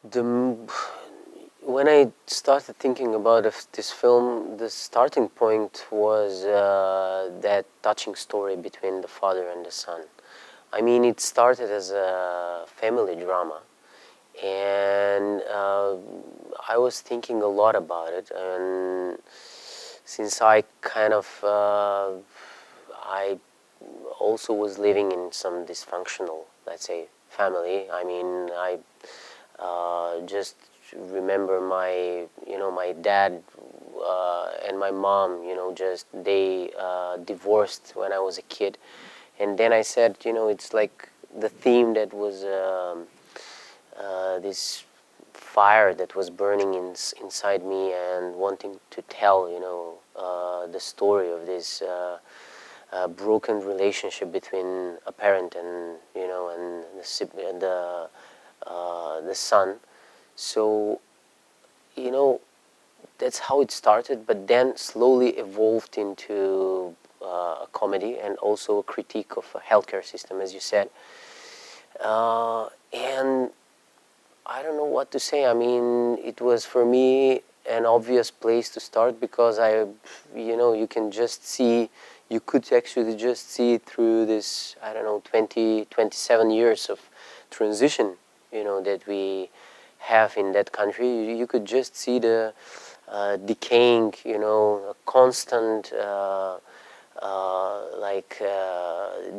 When I started thinking about this film, the starting point was that touching story between the father and the son. I mean, it started as a family drama, and I was thinking a lot about it. And since I kind of, I also was living in some dysfunctional, let's say, family. I mean, I just remember my dad and my mom, just they divorced when I was a kid. And then I said, it's like the theme that was this fire that was burning inside me and wanting to tell, the story of this broken relationship between a parent and, and the son. So, that's how it started, but then slowly evolved into a comedy and also a critique of a healthcare system, as you said. And I don't know what to say. I mean, it was for me an obvious place to start because you can just see, you could actually just see through this, I don't know, 27 years of transition, that we have in that country. You could just see the decaying, a constant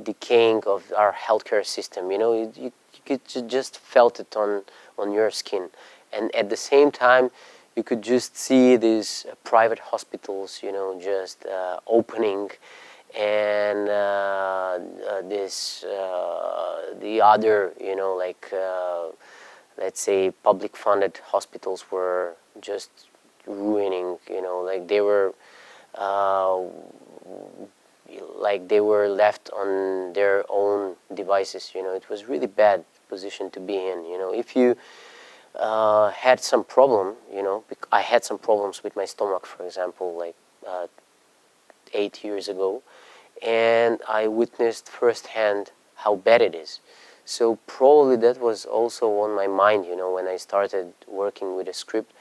decaying of our healthcare system. You could just felt it on your skin, and at the same time, you could just see these private hospitals, just opening, and the other, let's say, public funded hospitals were just ruining, uh, like they were left on their own devices. It was really bad position to be in. If you had some problem, I had some problems with my stomach, for example, like 8 years ago, and I witnessed firsthand how bad it is. So probably that was also on my mind, when I started working with a script.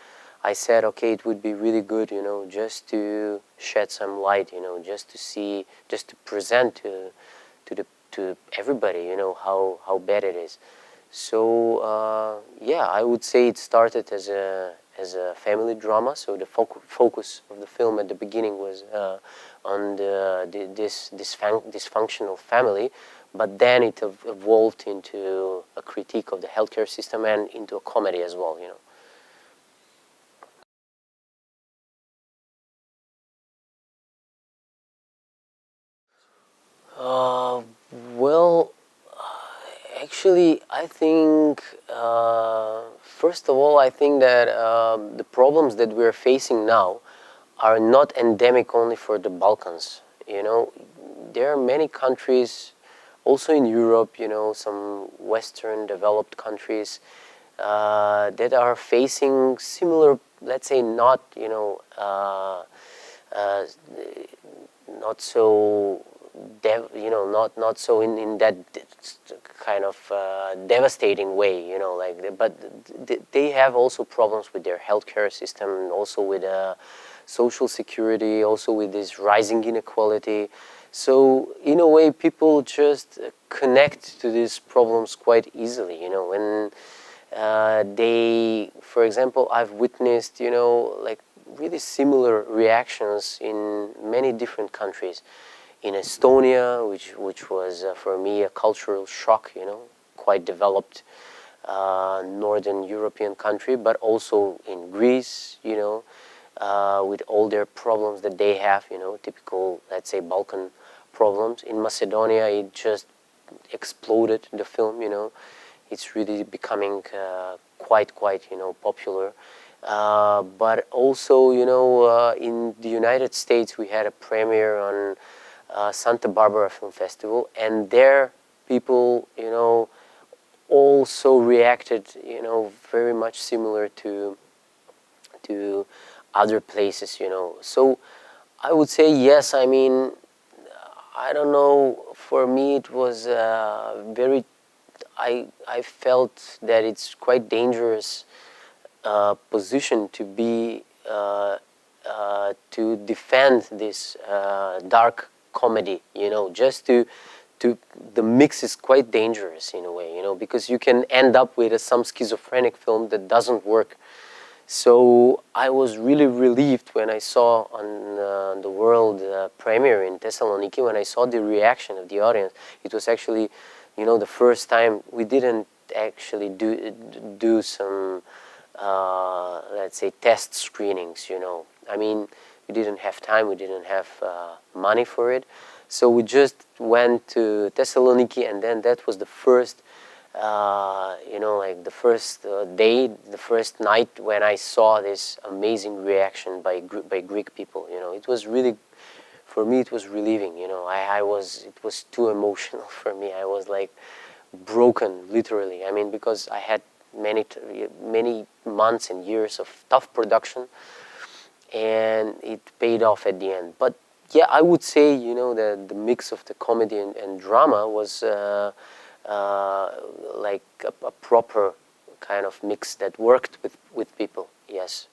I said, okay, it would be really good, just to shed some light, just to see, just to present to everybody, how bad it is. So yeah, I would say it started as a family drama. So the focus of the film at the beginning was on this dysfunctional family, but then it evolved into a critique of the healthcare system and into a comedy as well. Uh, well, actually, I think, first of all, I think that the problems that we're facing now are not endemic only for the Balkans. There are many countries, also in Europe, some Western developed countries that are facing similar, let's say, uh, not so not so in that kind of devastating way, but they have also problems with their healthcare system, and also with social security, also with this rising inequality. So in a way, people just connect to these problems quite easily, when for example, I've witnessed, like really similar reactions in many different countries. In Estonia, which was for me a cultural shock, quite developed Northern European country, but also in Greece, with all their problems that they have, typical, let's say, Balkan problems. In Macedonia, it just exploded, the film. It's really becoming quite popular. But also, in the United States, we had a premiere on Santa Barbara Film Festival, and there people, also reacted, very much similar to other places, So I would say yes. I mean, I don't know. For me, it was very. I felt that it's quite dangerous position to be to defend this dark comedy, you know, just to the mix is quite dangerous in a way, you know, because you can end up with some schizophrenic film that doesn't work. So I was really relieved when I saw on the world premiere in Thessaloniki, when I saw the reaction of the audience. It was actually, you know, the first time we didn't actually do some let's say test screenings, you know. I mean, we didn't have time, we didn't have money for it, so we just went to Thessaloniki, and then that was the first you know, like the first day, the first night when I saw this amazing reaction by Greek people. You know, it was really, for me, it was relieving. You know, it was too emotional for me. I was like broken, literally. I mean, because I had many months and years of tough production, and it paid off at the end. But yeah, I would say, you know, the mix of the comedy and drama was like a proper kind of mix that worked with people. Yes.